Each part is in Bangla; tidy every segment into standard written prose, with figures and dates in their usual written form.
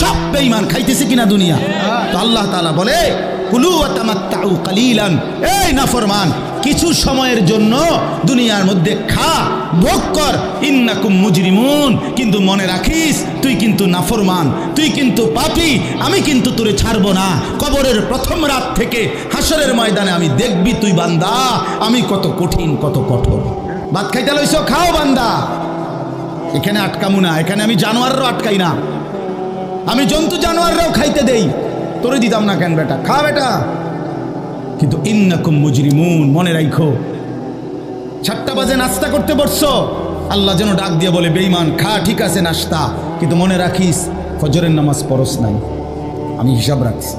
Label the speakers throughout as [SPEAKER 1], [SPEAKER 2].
[SPEAKER 1] সব বেঈমান খাইতেছে কিনা দুনিয়া। তো আল্লাহ তাআলা বলে কুলু ওয়া তামাত্তাউ কালিলান, এই নাফরমান কিছু সময়ের জন্য দুনিয়ার মধ্যে খা, ভোগ কর, ইন্নাকুম মুজরিমুন, কিন্তু মনে রাখিস তুই কিন্তু নাফরমান, তুই কিন্তু পাপী, আমি কিন্তু তোরে ছাড়বো না। কবরের প্রথম রাত থেকে হাসরের ময়দানে আমি দেখবি তুই বান্দা আমি কত কঠিন কত কঠোর। ভাত খাইতে লইছো, খাও বান্দা, এখানে আটকামু না, এখানে আমি জানোয়াররাও আটকাই না, আমি জন্তু জানোয়াররাও খাইতে দেই, তোরে দিতাম না কেন বেটা, খা বেটা। কিন্তু ইন্নাকুম মুজরিমুন, মনে রাখো 7টা বাজে নাস্তা করতে বসছো, আল্লাহ যেন ডাক দিয়ে বলে বেঈমান খা, ঠিক আছে নাস্তা, কিন্তু মনে রাখিস ফজরের নামাজ পড়স নাই, আমি হিসাব রাখছি।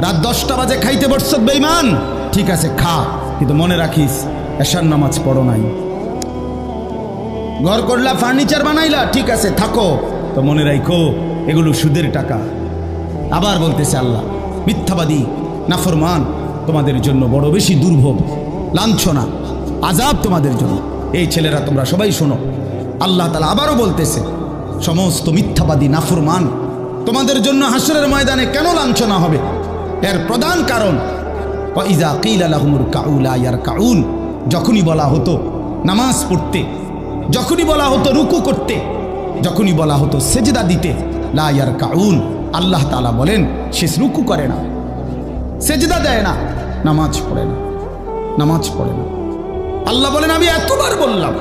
[SPEAKER 1] রাত 10টা বাজে খাইতে বসছো বেঈমান, ঠিক আছে খা, কিন্তু মনে রাখিস এশার নামাজ পড়ো নাই। ঘর করলা, ফার্নিচার বানাইলা, ঠিক আছে থাকো, তো মনে রাখো এগুলো সুদের টাকা। আবার বলতেছে আল্লাহ মিথ্যাবাদী নাফরমান তোমাদের জন্য বড় বেশি দুর্ভোগ, লাঞ্ছনা, আযাব তোমাদের জন্য। এই ছেলেরা তোমরা সবাই শোনো, আল্লাহ তাআলা আবারও বলতেছে সমস্ত মিথ্যাবাদী নাফরমান তোমাদের জন্য হাসরের ময়দানে কেন লাঞ্ছনা হবে, এর প্রধান কারণ ওয়াইযা কিলা লাহুমুর কাউ লা ইয়ারকাউন, যখনই বলা হতো নামাজ পড়তে, যখনই বলা হতো রুকু করতে, যখনই বলা হতো সেজদা দিতে, লা ইয়ারকাউন, আল্লাহ তাআলা বলেন সে রুকু করে না, সেজদা দেয় না, নামাজ পড়ে না, নামাজ পড়ে না। আল্লাহ বলেন আমি এতবার বললাম,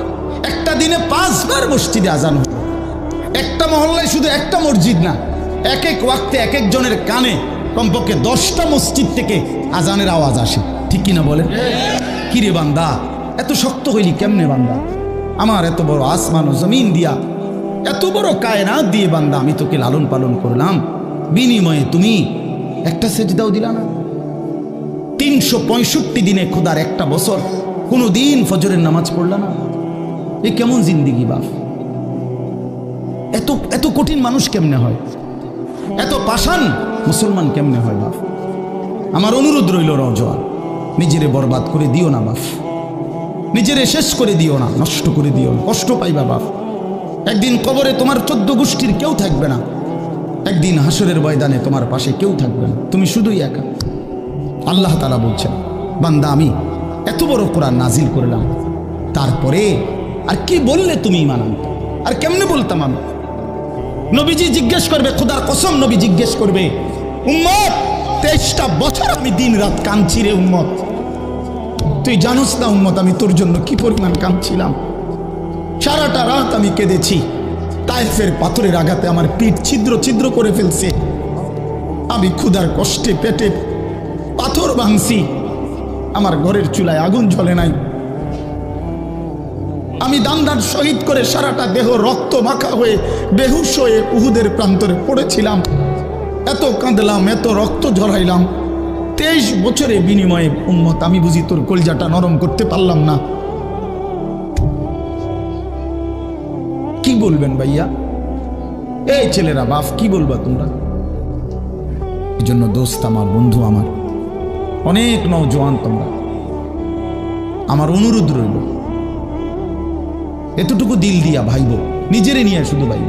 [SPEAKER 1] একটা দিনে 5 বার মসজিদে আজান হয়, একটা মহল্লায় শুধু একটা মসজিদ না, এক এক ওয়াক্তে এক একজনের কানে কমপক্ষে 10টা মসজিদ থেকে আজানের আওয়াজ আসে, ঠিক কিনা বলেন? কিরে বান্দা এত শক্ত হইলি কেমনে বান্দা, আমার এত বড় আসমান ও জমিন দিয়া, এত বড় কায়নাত দিয়ে বান্দা আমি তোকে লালন পালন করলাম, বিনিময়ে তুমি একটা সেজদাও দিলা না। 365 দিনে খোদার একটা বছর কোনো দিন ফজরের নামাজ পড়লা না, এ কেমন জিন্দিগি বাপ? এত এত কঠিন মানুষ কেমনে হয়, এত পাষাণ মুসলমান কেমনে হয় বাপ? আমার অনুরোধ রইল রওজোয়ান, নিজেরে বরবাদ করে দিও না বাপ, নিজেরে শেষ করে দিও না, নষ্ট করে দিও না, কষ্ট পাইবা বাপ। একদিন কবরে তোমার 14 গোষ্ঠীর কেউ থাকবে না, একদিন হাসরের ময়দানে তোমার পাশে কেউ থাকবে না, তুমি শুধুই একা। আল্লাহ তাআলা বলছেন বান্দা আমি এত বড় কোরআন নাজিল করলাম, তারপরে আর কি বললে তুমি ঈমান আনতে, আর কেমনে বলতাম আমি? নবীজি জিজ্ঞেস করবে, খোদার কসম নবী জিজ্ঞেস করবে, উম্মত 23টা বছর আমি দিন রাত কাঁদছি রে উম্মত, তুই জানোস না উম্মত আমি তোর জন্য কি পরিমাণ কাঁদছিলাম, সারাটা রাত আমি কেঁদেছি, তায়েফের পাথরের আঘাতে আমার পিঠ ছিদ্র ছিদ্র করে ফেলছে, আমি ক্ষুধার কষ্টে পেটে পাথর ভাঙছি, আমার ঘরের চুলায় আগুন জ্বলে নাই, আমি দান শহীদ করে সারাটা দেহ রক্ত মাখা হয়ে বেহুশ হয়ে উহুদের প্রান্তরে পড়েছিলাম, এত কাঁদলাম, এত রক্ত ঝরাইলাম, 23 বছরের বিনিময়ে উম্মত আমি বুঝি তোর কলজাটা নরম করতে পারলাম না। কি বলবেন ভাইয়া? এই ছেলেরা বাপ কি বলবা তোমরা? এই জন্য দোস্ত আমার, বন্ধু আমার, অনেক নওজোয়ান তোমরা, আমার অনুরোধ রইল এতটুকু দিল দিয়া ভাইব, নিজেরে নিয়ে শুধু ভাইব,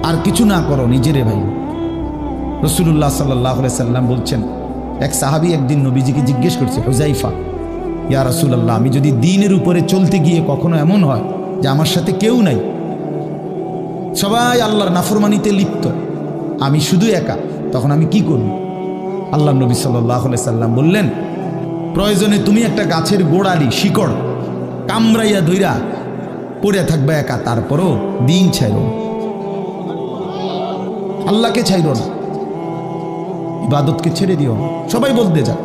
[SPEAKER 1] আর কিছু না করো, নিজেরে ভাইব। রাসূলুল্লাহ সাল্লাল্লাহু আলাইহি সাল্লাম বলছেন, এক সাহাবী একদিন নবীজিকে জিজ্ঞেস করছে, হুযাইফা ইয়া রাসূলুল্লাহ, আমি যদি দ্বীনের উপরে চলতে গিয়ে কখনো এমন হয় যে আমার সাথে কেউ নাই, সবাই আল্লাহর নাফরমানিতে লিপ্ত, আমি শুধু একা, তখন আমি কি করব? আল্লাহ নবী সাল্লাল্লাহু আলাইহি সাল্লাম বললেন, প্রয়োজনে তুমি একটা গাছের গোড়ালি শিকড় কামড়াইয়া ধইরা পড়ে থাকবে একা, তারপরও দিন ছাইরো না, আল্লাহকে ছাইরো না, ইবাদতকে ছেড়ে দিও না। সবাই বলতে যাক,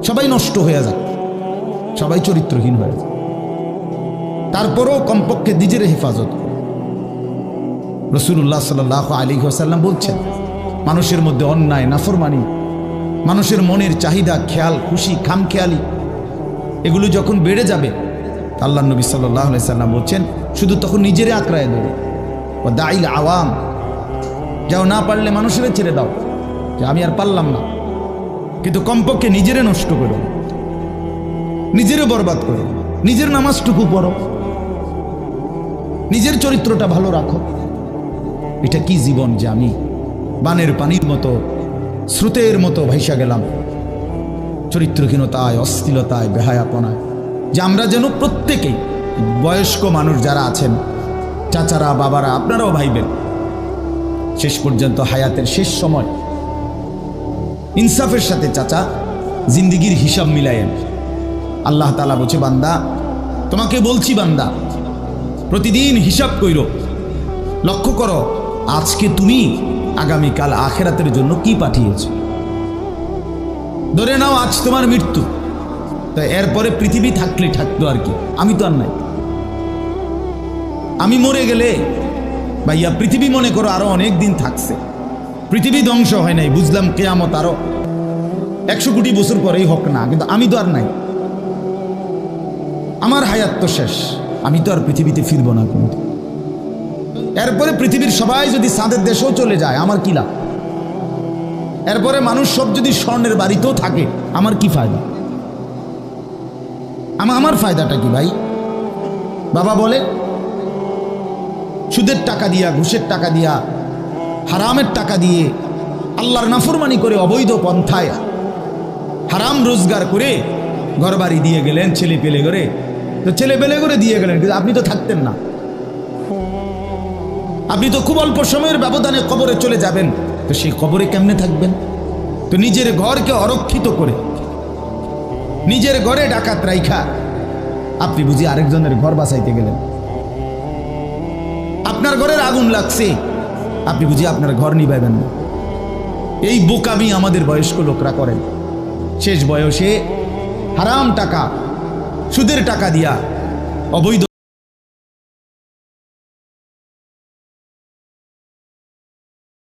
[SPEAKER 1] সবাই নষ্ট হয়ে যাক, সবাই চরিত্রহীন হয়ে যাক, তারপরও কমপক্ষে নিজের হেফাজত। রাসূলুল্লাহ সাল্লাল্লাহু আলাইহি ওয়াসাল্লাম বলছেন, মানুষের মধ্যে অন্যায়, নাফরমানি, মানুষের মনের চাহিদা, খেয়াল খুশি, খামখেয়ালি, এগুলো যখন বেড়ে যাবে, আল্লাহ নবী সাল্লাল্লাহু আলাইহি সাল্লাম বলছেন শুধু তখন নিজেরে আঁকড়ায় দেবে, ও দাইল আওয়াম, যাও না পারলে মানুষের ছেড়ে দাও যে আমি আর পারলাম না, কিন্তু কমপক্ষে নিজেরে নষ্ট করো, নিজেরে বরবাদ করো, নিজের নামাজটুকু পড়ো, নিজের চরিত্রটা ভালো রাখো, এটা কি জীবন যে আমি বানের পানির মতো স্রোতের মতো ভাইসা গেলাম চরিত্রহীনতায়, অশ্লীলতায়, বেহায়াপনায়, যে আমরা যেন প্রত্যেকেই, বয়স্ক মানুষ যারা আছেন, চাচারা, বাবারা, আপনারাও ভাইবেন, শেষ পর্যন্ত হায়াতের শেষ সময় ইনসাফের সাথে চাচা জিন্দিগির হিসাব মিলায়েন। আল্লাহ তাআলা বলছে, বান্দা তোমাকে বলছি, বান্দা প্রতিদিন হিসাব কইরো, লক্ষ্য করো আজকে তুমি আগামীকাল আখেরাতের জন্য কি পাঠিয়েছো। ধরে নাও আজ তোমার মৃত্যু, তো এরপরে পৃথিবী থাকলে থাকতো আর কি, আমি তো আর নাই। আমি মরে গেলে ভাইয়া পৃথিবী মনে করো আরো অনেক দিন থাকছে, পৃথিবী ধ্বংস হয় নাই, বুঝলাম কিয়ামত আরো 100 কোটি বছর পরেই হোক না, কিন্তু আমি তো আর নাই, আমার হায়াত তো শেষ, আমি তো আর পৃথিবীতে ফিরবো না কোনোদিন। এরপরে পৃথিবীর সবাই যদি চাঁদের দেশেও চলে যায় আমার কি লাভ? এরপরে মানুষ সব যদি স্বর্ণের বাড়িতেও থাকে আমার কি ফায়দা? আমার ফায়দাটা কি ভাই? বাবা বলে সুদের টাকা দিয়া, ঘুষের টাকা দিয়া, হারামের টাকা দিয়ে, আল্লাহর নাফরমানি করে, অবৈধ পন্থায় হারাম রোজগার করে ঘর বাড়ি দিয়ে গেলেন, ছেলে পেলে করে, তো ছেলে পেলে করে দিয়ে গেলেন, কিন্তু আপনি তো থাকতেন না, আপনি তো খুব অল্প সময়ের ব্যবধানে কবরে চলে যাবেন, তো সেই কবরে কেমনে থাকবেন? তো নিজের ঘরকে অরক্ষিত করে, নিজের ঘরে ডাকাত রাইখা আপনি বুঝি আরেকজনের ঘর বাঁচাইতে গেলেন। আপনার ঘরের আগুন লাগছে, আপনি বুঝি আপনার ঘর নিভাইবেন না। এই বোকামি আমাদের বয়স্ক লোকরা করেন। শেষ বয়সে হারাম টাকা, সুদের টাকা দিয়া, অবৈধ